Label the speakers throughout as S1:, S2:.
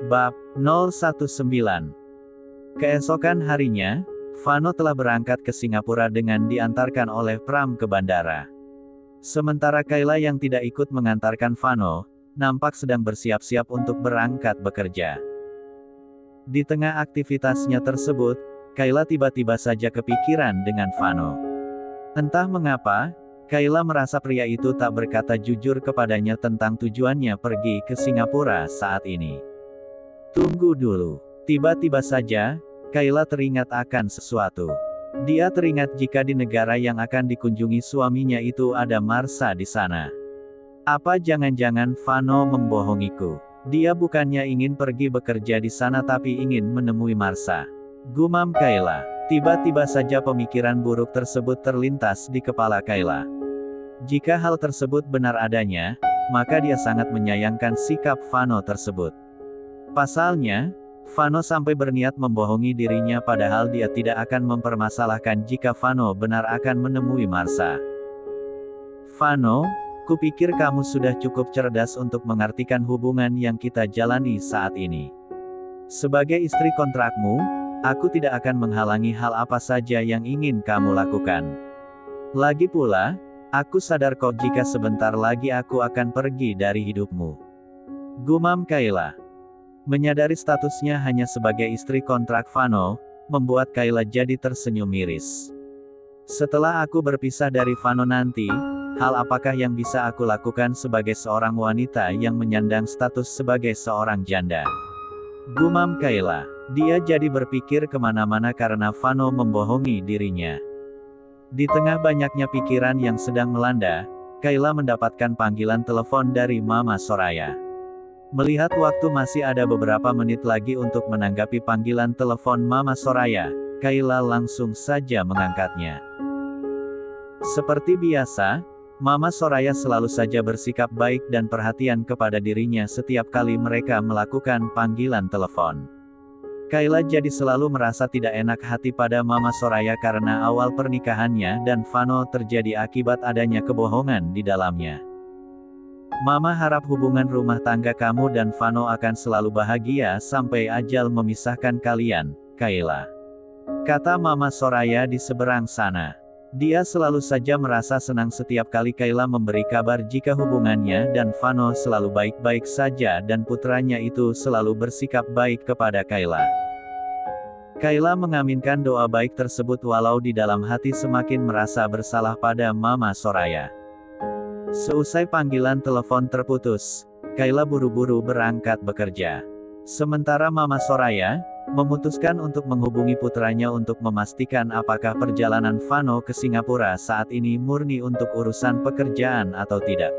S1: Bab 019. Keesokan harinya, Vano telah berangkat ke Singapura dengan diantarkan oleh pram ke bandara. Sementara Kayla yang tidak ikut mengantarkan Vano, nampak sedang bersiap-siap untuk berangkat bekerja. Di tengah aktivitasnya tersebut, Kayla tiba-tiba saja kepikiran dengan Vano. Entah mengapa, Kayla merasa pria itu tak berkata jujur kepadanya tentang tujuannya pergi ke Singapura saat ini. Tunggu dulu. Tiba-tiba saja, Kayla teringat akan sesuatu. Dia teringat jika di negara yang akan dikunjungi suaminya itu ada Marsha di sana. Apa jangan-jangan Vano membohongiku? Dia bukannya ingin pergi bekerja di sana tapi ingin menemui Marsha. Gumam Kayla. Tiba-tiba saja pemikiran buruk tersebut terlintas di kepala Kayla. Jika hal tersebut benar adanya, maka dia sangat menyayangkan sikap Vano tersebut. Pasalnya, Vano sampai berniat membohongi dirinya padahal dia tidak akan mempermasalahkan jika Vano benar akan menemui Marsha. Vano, kupikir kamu sudah cukup cerdas untuk mengartikan hubungan yang kita jalani saat ini. Sebagai istri kontrakmu, aku tidak akan menghalangi hal apa saja yang ingin kamu lakukan. Lagi pula, aku sadar kok jika sebentar lagi aku akan pergi dari hidupmu. Gumam Kayla. Menyadari statusnya hanya sebagai istri kontrak Vano, membuat Kayla jadi tersenyum miris. Setelah aku berpisah dari Vano nanti, hal apakah yang bisa aku lakukan sebagai seorang wanita yang menyandang status sebagai seorang janda? Gumam Kayla. Dia jadi berpikir kemana-mana karena Vano membohongi dirinya. Di tengah banyaknya pikiran yang sedang melanda, Kayla mendapatkan panggilan telepon dari Mama Soraya. Melihat waktu masih ada beberapa menit lagi untuk menanggapi panggilan telepon Mama Soraya, Kayla langsung saja mengangkatnya. Seperti biasa, Mama Soraya selalu saja bersikap baik dan perhatian kepada dirinya setiap kali mereka melakukan panggilan telepon. Kayla jadi selalu merasa tidak enak hati pada Mama Soraya karena awal pernikahannya dan Vano terjadi akibat adanya kebohongan di dalamnya. Mama harap hubungan rumah tangga kamu dan Vano akan selalu bahagia sampai ajal memisahkan kalian, Kayla. Kata Mama Soraya di seberang sana. Dia selalu saja merasa senang setiap kali Kayla memberi kabar jika hubungannya dan Vano selalu baik-baik saja dan putranya itu selalu bersikap baik kepada Kayla. Kayla mengaminkan doa baik tersebut walau di dalam hati semakin merasa bersalah pada Mama Soraya. Seusai panggilan telepon terputus, Kayla buru-buru berangkat bekerja. Sementara Mama Soraya memutuskan untuk menghubungi putranya untuk memastikan apakah perjalanan Vano ke Singapura saat ini murni untuk urusan pekerjaan atau tidak.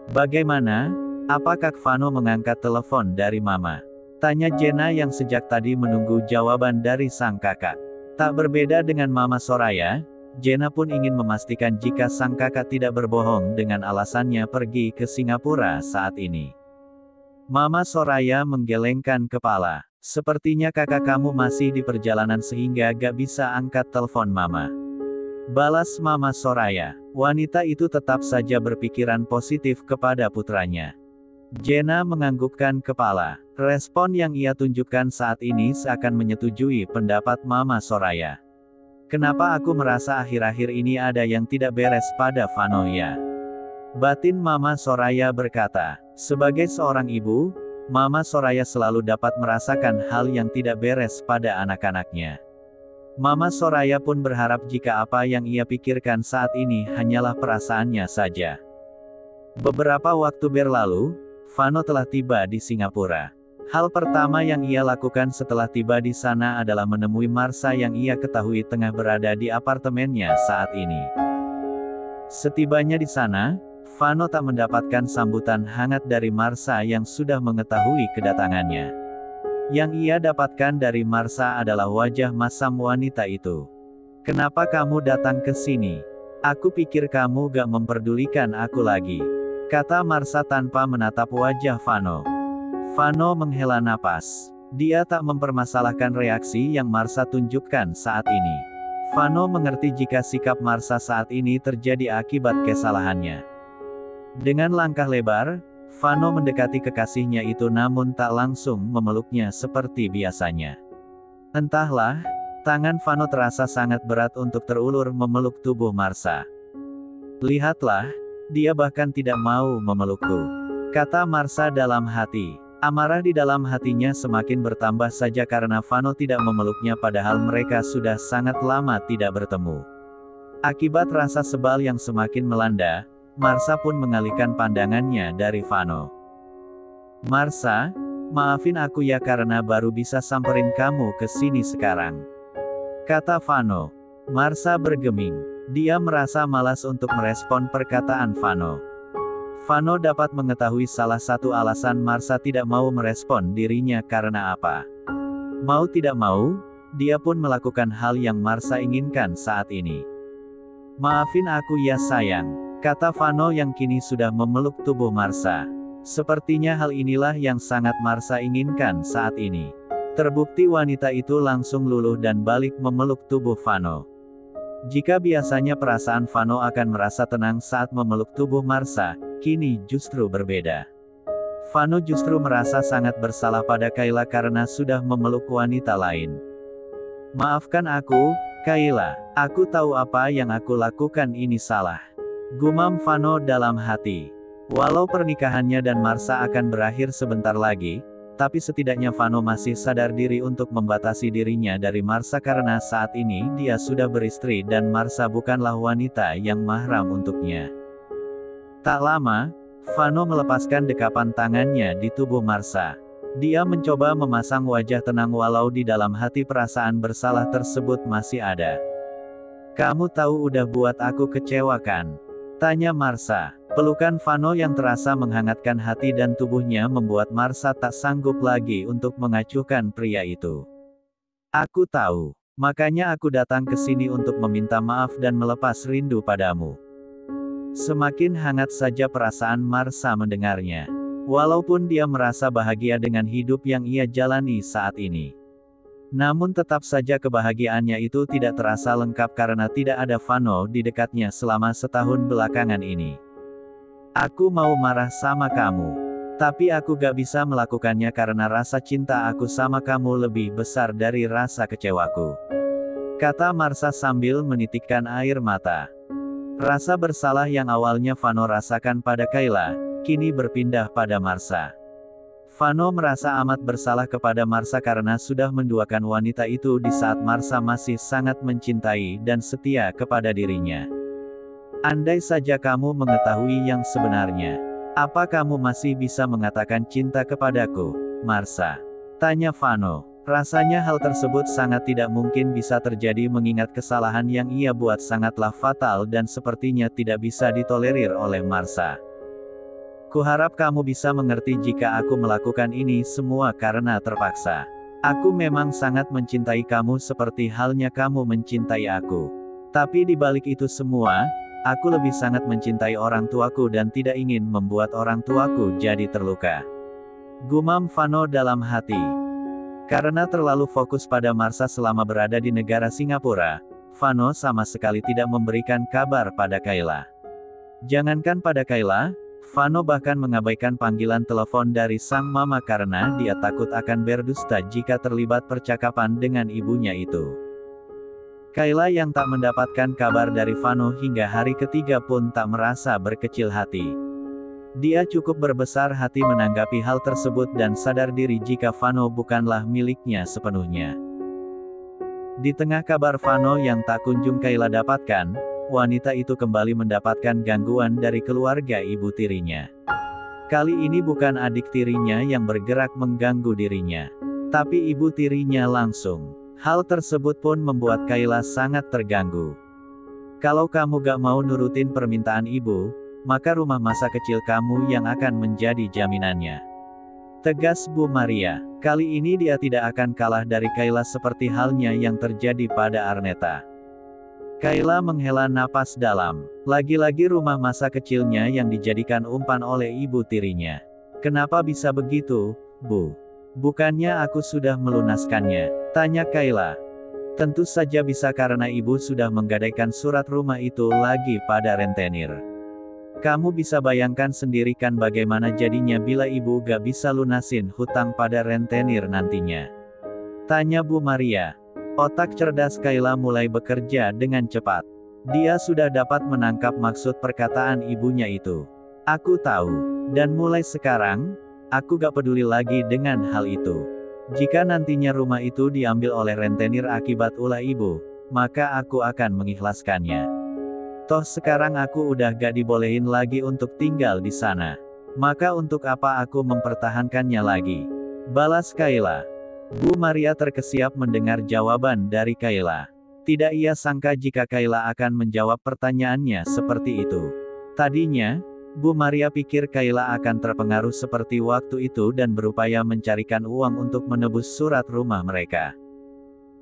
S1: Bagaimana? Apakah Vano mengangkat telepon dari Mama? Tanya Jenna yang sejak tadi menunggu jawaban dari sang kakak. Tak berbeda dengan Mama Soraya, Jenna pun ingin memastikan jika sang kakak tidak berbohong dengan alasannya pergi ke Singapura saat ini. Mama Soraya menggelengkan kepala. Sepertinya kakak kamu masih di perjalanan sehingga gak bisa angkat telepon Mama. Balas Mama Soraya. Wanita itu tetap saja berpikiran positif kepada putranya. Jenna menganggukkan kepala. Respon yang ia tunjukkan saat ini seakan menyetujui pendapat Mama Soraya. Kenapa aku merasa akhir-akhir ini ada yang tidak beres pada Vano ya? Batin Mama Soraya berkata. Sebagai seorang ibu, Mama Soraya selalu dapat merasakan hal yang tidak beres pada anak-anaknya. Mama Soraya pun berharap jika apa yang ia pikirkan saat ini hanyalah perasaannya saja. Beberapa waktu berlalu, Vano telah tiba di Singapura. Hal pertama yang ia lakukan setelah tiba di sana adalah menemui Marsha yang ia ketahui tengah berada di apartemennya saat ini. Setibanya di sana, Vano tak mendapatkan sambutan hangat dari Marsha yang sudah mengetahui kedatangannya. Yang ia dapatkan dari Marsha adalah wajah masam wanita itu. Kenapa kamu datang ke sini? Aku pikir kamu gak memperdulikan aku lagi. Kata Marsha tanpa menatap wajah Vano. Vano menghela napas. Dia tak mempermasalahkan reaksi yang Marsha tunjukkan saat ini. Vano mengerti jika sikap Marsha saat ini terjadi akibat kesalahannya. Dengan langkah lebar, Vano mendekati kekasihnya itu namun tak langsung memeluknya seperti biasanya. Entahlah, tangan Vano terasa sangat berat untuk terulur memeluk tubuh Marsha. Lihatlah, dia bahkan tidak mau memelukku, kata Marsha dalam hati. Amarah di dalam hatinya semakin bertambah saja karena Vano tidak memeluknya padahal mereka sudah sangat lama tidak bertemu. Akibat rasa sebal yang semakin melanda, Marsha pun mengalihkan pandangannya dari Vano. Marsha, maafin aku ya karena baru bisa samperin kamu ke sini sekarang, kata Vano. Marsha bergeming. Dia merasa malas untuk merespon perkataan Vano. Vano dapat mengetahui salah satu alasan Marsha tidak mau merespon dirinya karena apa. Mau tidak mau, dia pun melakukan hal yang Marsha inginkan saat ini. Maafin aku ya sayang, kata Vano yang kini sudah memeluk tubuh Marsha. Sepertinya hal inilah yang sangat Marsha inginkan saat ini. Terbukti wanita itu langsung luluh dan balik memeluk tubuh Vano. Jika biasanya perasaan Vano akan merasa tenang saat memeluk tubuh Marsha, kini justru berbeda. Vano justru merasa sangat bersalah pada Kayla karena sudah memeluk wanita lain. Maafkan aku, Kayla, aku tahu apa yang aku lakukan ini salah, gumam Vano dalam hati. Walau pernikahannya dan Marsha akan berakhir sebentar lagi, tapi setidaknya Vano masih sadar diri untuk membatasi dirinya dari Marsha karena saat ini dia sudah beristri dan Marsha bukanlah wanita yang mahram untuknya. Tak lama, Vano melepaskan dekapan tangannya di tubuh Marsha. Dia mencoba memasang wajah tenang walau di dalam hati perasaan bersalah tersebut masih ada. Kamu tahu udah buat aku kecewa kan? Tanya Marsha. Pelukan Vano yang terasa menghangatkan hati dan tubuhnya membuat Marsha tak sanggup lagi untuk mengacuhkan pria itu. Aku tahu, makanya aku datang ke sini untuk meminta maaf dan melepas rindu padamu. Semakin hangat saja perasaan Marsha mendengarnya. Walaupun dia merasa bahagia dengan hidup yang ia jalani saat ini. Namun tetap saja kebahagiaannya itu tidak terasa lengkap karena tidak ada Vano di dekatnya selama setahun belakangan ini. Aku mau marah sama kamu, tapi aku gak bisa melakukannya karena rasa cinta aku sama kamu lebih besar dari rasa kecewaku, kata Marsha sambil menitikkan air mata. Rasa bersalah yang awalnya Vano rasakan pada Kayla, kini berpindah pada Marsha. Vano merasa amat bersalah kepada Marsha karena sudah menduakan wanita itu di saat Marsha masih sangat mencintai dan setia kepada dirinya. Andai saja kamu mengetahui yang sebenarnya, apa kamu masih bisa mengatakan cinta kepadaku, Marsha? Tanya Vano. Rasanya hal tersebut sangat tidak mungkin bisa terjadi mengingat kesalahan yang ia buat sangatlah fatal dan sepertinya tidak bisa ditolerir oleh Marsha. Kuharap kamu bisa mengerti jika aku melakukan ini semua karena terpaksa. Aku memang sangat mencintai kamu seperti halnya kamu mencintai aku. Tapi di balik itu semua, aku lebih sangat mencintai orang tuaku dan tidak ingin membuat orang tuaku jadi terluka, gumam Vano dalam hati. Karena terlalu fokus pada Marsha selama berada di negara Singapura, Vano sama sekali tidak memberikan kabar pada Kayla. Jangankan pada Kayla, Vano bahkan mengabaikan panggilan telepon dari sang mama karena dia takut akan berdusta jika terlibat percakapan dengan ibunya itu. Kayla yang tak mendapatkan kabar dari Vano hingga hari ketiga pun tak merasa berkecil hati. Dia cukup berbesar hati menanggapi hal tersebut dan sadar diri jika Vano bukanlah miliknya sepenuhnya. Di tengah kabar Vano yang tak kunjung Kayla dapatkan, wanita itu kembali mendapatkan gangguan dari keluarga ibu tirinya. Kali ini bukan adik tirinya yang bergerak mengganggu dirinya, tapi ibu tirinya langsung. Hal tersebut pun membuat Kayla sangat terganggu. Kalau kamu gak mau nurutin permintaan ibu, maka rumah masa kecil kamu yang akan menjadi jaminannya, tegas Bu Maria. Kali ini dia tidak akan kalah dari Kayla seperti halnya yang terjadi pada Arnetta. Kayla menghela napas dalam. Lagi-lagi rumah masa kecilnya yang dijadikan umpan oleh ibu tirinya. Kenapa bisa begitu, Bu? Bukannya aku sudah melunaskannya? Tanya Kayla. Tentu saja bisa karena ibu sudah menggadaikan surat rumah itu lagi pada rentenir. Kamu bisa bayangkan sendiri kan bagaimana jadinya bila ibu gak bisa lunasin hutang pada rentenir nantinya. Tanya Bu Maria. Otak cerdas Kayla mulai bekerja dengan cepat. Dia sudah dapat menangkap maksud perkataan ibunya itu. Aku tahu. Dan mulai sekarang, aku gak peduli lagi dengan hal itu. Jika nantinya rumah itu diambil oleh rentenir akibat ulah ibu, maka aku akan mengikhlaskannya. Toh sekarang aku udah gak dibolehin lagi untuk tinggal di sana. Maka untuk apa aku mempertahankannya lagi? Balas Kayla. Bu Maria terkesiap mendengar jawaban dari Kayla. Tidak ia sangka jika Kayla akan menjawab pertanyaannya seperti itu. Tadinya, Bu Maria pikir Kayla akan terpengaruh seperti waktu itu dan berupaya mencarikan uang untuk menebus surat rumah mereka.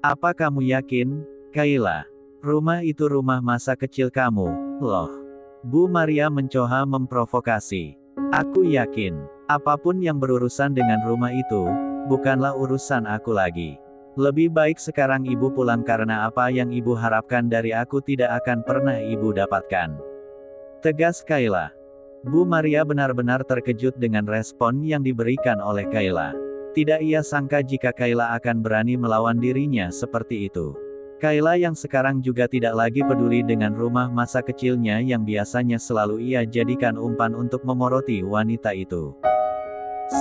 S1: Apa kamu yakin, Kayla? Rumah itu rumah masa kecil kamu, loh. Bu Maria mencoba memprovokasi. Aku yakin, apapun yang berurusan dengan rumah itu, bukanlah urusan aku lagi. Lebih baik sekarang ibu pulang karena apa yang ibu harapkan dari aku tidak akan pernah ibu dapatkan. Tegas Kayla. Bu Maria benar-benar terkejut dengan respon yang diberikan oleh Kayla. Tidak ia sangka jika Kayla akan berani melawan dirinya seperti itu. Kayla yang sekarang juga tidak lagi peduli dengan rumah masa kecilnya yang biasanya selalu ia jadikan umpan untuk memoroti wanita itu.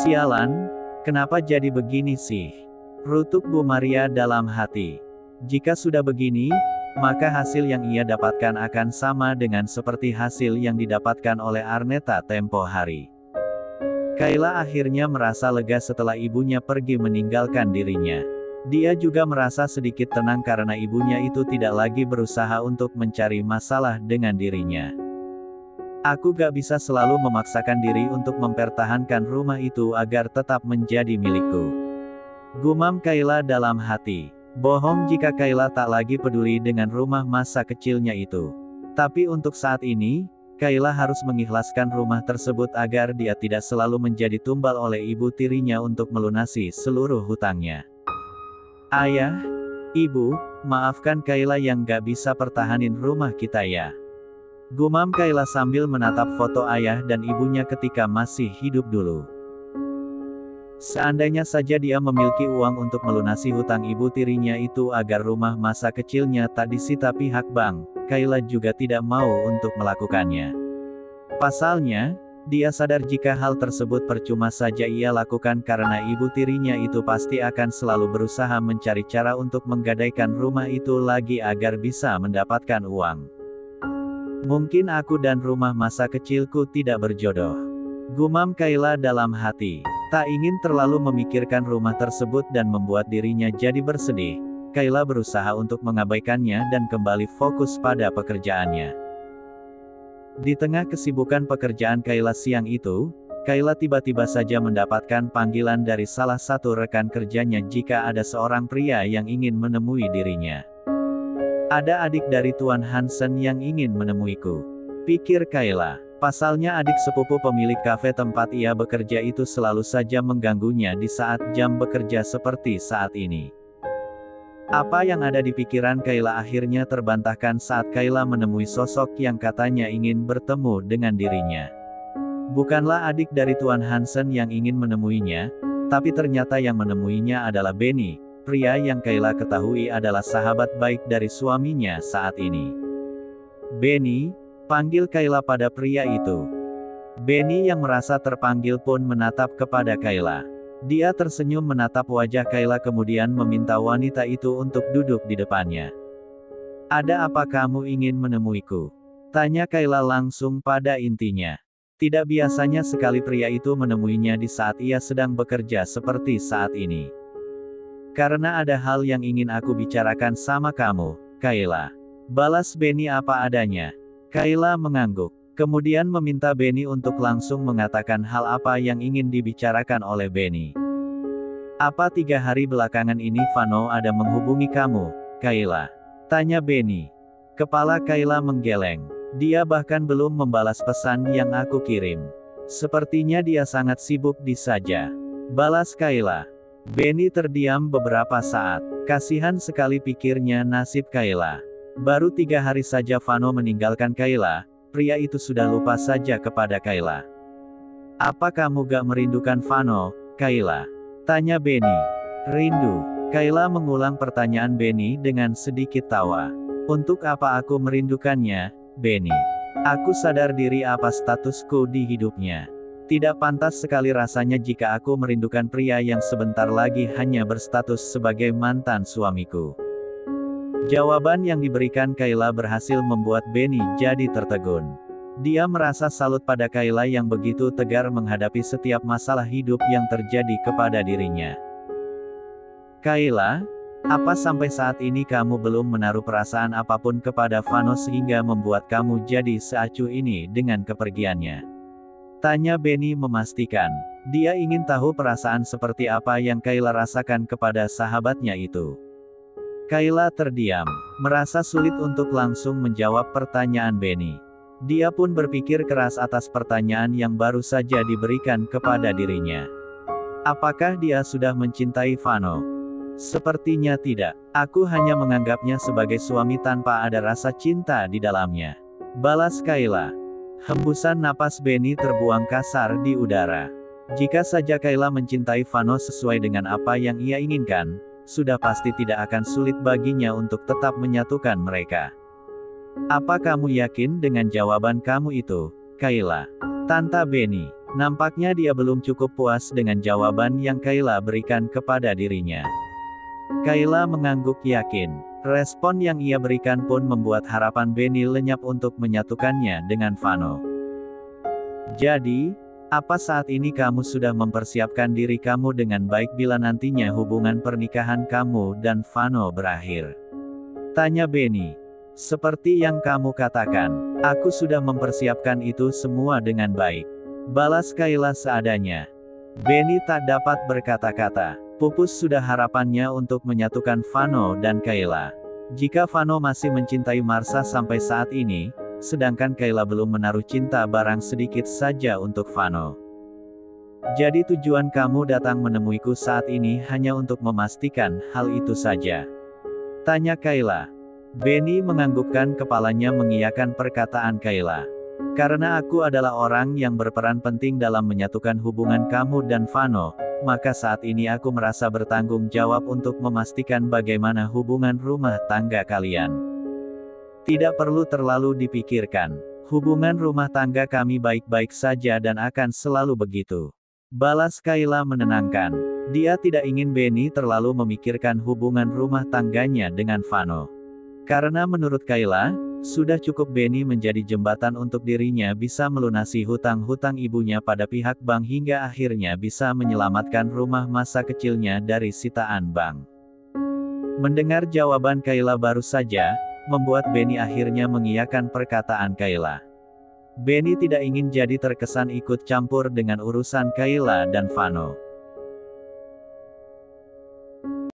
S1: Sialan, kenapa jadi begini sih? Rutuk Bu Maria dalam hati. Jika sudah begini, maka hasil yang ia dapatkan akan sama dengan seperti hasil yang didapatkan oleh Arneta tempo hari. Kayla akhirnya merasa lega setelah ibunya pergi meninggalkan dirinya. Dia juga merasa sedikit tenang karena ibunya itu tidak lagi berusaha untuk mencari masalah dengan dirinya. Aku gak bisa selalu memaksakan diri untuk mempertahankan rumah itu agar tetap menjadi milikku. Gumam Kayla dalam hati. Bohong jika Kayla tak lagi peduli dengan rumah masa kecilnya itu. Tapi untuk saat ini, Kayla harus mengikhlaskan rumah tersebut agar dia tidak selalu menjadi tumbal oleh ibu tirinya untuk melunasi seluruh hutangnya. Ayah, Ibu, maafkan Kayla yang gak bisa pertahanin rumah kita ya. Gumam Kayla sambil menatap foto ayah dan ibunya ketika masih hidup dulu. Seandainya saja dia memiliki uang untuk melunasi hutang ibu tirinya itu agar rumah masa kecilnya tak disita pihak bank, Kayla juga tidak mau untuk melakukannya. Pasalnya, dia sadar jika hal tersebut percuma saja ia lakukan karena ibu tirinya itu pasti akan selalu berusaha mencari cara untuk menggadaikan rumah itu lagi agar bisa mendapatkan uang. Mungkin aku dan rumah masa kecilku tidak berjodoh. Gumam Kayla dalam hati. Tak ingin terlalu memikirkan rumah tersebut dan membuat dirinya jadi bersedih, Kayla berusaha untuk mengabaikannya dan kembali fokus pada pekerjaannya. Di tengah kesibukan pekerjaan Kayla siang itu, Kayla tiba-tiba saja mendapatkan panggilan dari salah satu rekan kerjanya jika ada seorang pria yang ingin menemui dirinya. Ada adik dari Tuan Hansen yang ingin menemuiku, pikir Kayla. Pasalnya adik sepupu pemilik kafe tempat ia bekerja itu selalu saja mengganggunya di saat jam bekerja seperti saat ini. Apa yang ada di pikiran Kayla akhirnya terbantahkan saat Kayla menemui sosok yang katanya ingin bertemu dengan dirinya. Bukanlah adik dari Tuan Hansen yang ingin menemuinya, tapi ternyata yang menemuinya adalah Benny, pria yang Kayla ketahui adalah sahabat baik dari suaminya saat ini. Benny, panggil Kayla pada pria itu. Benny yang merasa terpanggil pun menatap kepada Kayla. Dia tersenyum menatap wajah Kayla kemudian meminta wanita itu untuk duduk di depannya. Ada apa kamu ingin menemuiku? Tanya Kayla langsung pada intinya. Tidak biasanya sekali pria itu menemuinya di saat ia sedang bekerja seperti saat ini. Karena ada hal yang ingin aku bicarakan sama kamu, Kayla. Balas Benny apa adanya. Kayla mengangguk. Kemudian meminta Benny untuk langsung mengatakan hal apa yang ingin dibicarakan oleh Benny. Apa 3 hari belakangan ini Vano ada menghubungi kamu, Kayla? Tanya Benny. Kepala Kayla menggeleng. Dia bahkan belum membalas pesan yang aku kirim. Sepertinya dia sangat sibuk di saja. Balas Kayla. Benny terdiam beberapa saat. Kasihan sekali pikirnya nasib Kayla. Baru 3 hari saja Vano meninggalkan Kayla. pria itu sudah lupa saja kepada Kayla. Apa kamu gak merindukan Vano, Kayla? Tanya Benny. Rindu. Kayla mengulang pertanyaan Benny dengan sedikit tawa. Untuk apa aku merindukannya, Benny? Aku sadar diri apa statusku di hidupnya. Tidak pantas sekali rasanya jika aku merindukan pria yang sebentar lagi hanya berstatus sebagai mantan suamiku. Jawaban yang diberikan Kayla berhasil membuat Benny jadi tertegun. Dia merasa salut pada Kayla yang begitu tegar menghadapi setiap masalah hidup yang terjadi kepada dirinya. Kayla, apa sampai saat ini kamu belum menaruh perasaan apapun kepada Vano sehingga membuat kamu jadi seacuh ini dengan kepergiannya? Tanya Benny memastikan. Dia ingin tahu perasaan seperti apa yang Kayla rasakan kepada sahabatnya itu. Kayla terdiam, merasa sulit untuk langsung menjawab pertanyaan Benny. Dia pun berpikir keras atas pertanyaan yang baru saja diberikan kepada dirinya. Apakah dia sudah mencintai Vano? Sepertinya tidak. Aku hanya menganggapnya sebagai suami tanpa ada rasa cinta di dalamnya. Balas Kayla. Hembusan napas Benny terbuang kasar di udara. Jika saja Kayla mencintai Vano sesuai dengan apa yang ia inginkan, sudah pasti tidak akan sulit baginya untuk tetap menyatukan mereka. Apa kamu yakin dengan jawaban kamu itu, Kayla? Tanta Benny. Nampaknya dia belum cukup puas dengan jawaban yang Kayla berikan kepada dirinya. Kayla mengangguk yakin. Respon yang ia berikan pun membuat harapan Benny lenyap untuk menyatukannya dengan Vano. Jadi, apa saat ini kamu sudah mempersiapkan diri kamu dengan baik bila nantinya hubungan pernikahan kamu dan Vano berakhir? Tanya Benny. Seperti yang kamu katakan, aku sudah mempersiapkan itu semua dengan baik. Balas Kayla seadanya. Benny tak dapat berkata-kata. Pupus sudah harapannya untuk menyatukan Vano dan Kayla. Jika Vano masih mencintai Marsha sampai saat ini, sedangkan Kayla belum menaruh cinta barang sedikit saja untuk Vano. Jadi tujuan kamu datang menemuiku saat ini hanya untuk memastikan hal itu saja? Tanya Kayla. Benny menganggukkan kepalanya mengiyakan perkataan Kayla. Karena aku adalah orang yang berperan penting dalam menyatukan hubungan kamu dan Vano, maka saat ini aku merasa bertanggung jawab untuk memastikan bagaimana hubungan rumah tangga kalian. Tidak perlu terlalu dipikirkan. Hubungan rumah tangga kami baik-baik saja dan akan selalu begitu. Balas Kayla menenangkan. Dia tidak ingin Benny terlalu memikirkan hubungan rumah tangganya dengan Vano. Karena menurut Kayla, sudah cukup Benny menjadi jembatan untuk dirinya bisa melunasi hutang-hutang ibunya pada pihak bank hingga akhirnya bisa menyelamatkan rumah masa kecilnya dari sitaan bank. Mendengar jawaban Kayla baru saja, membuat Benny akhirnya mengiyakan perkataan Kayla. Benny tidak ingin jadi terkesan ikut campur dengan urusan Kayla dan Vano.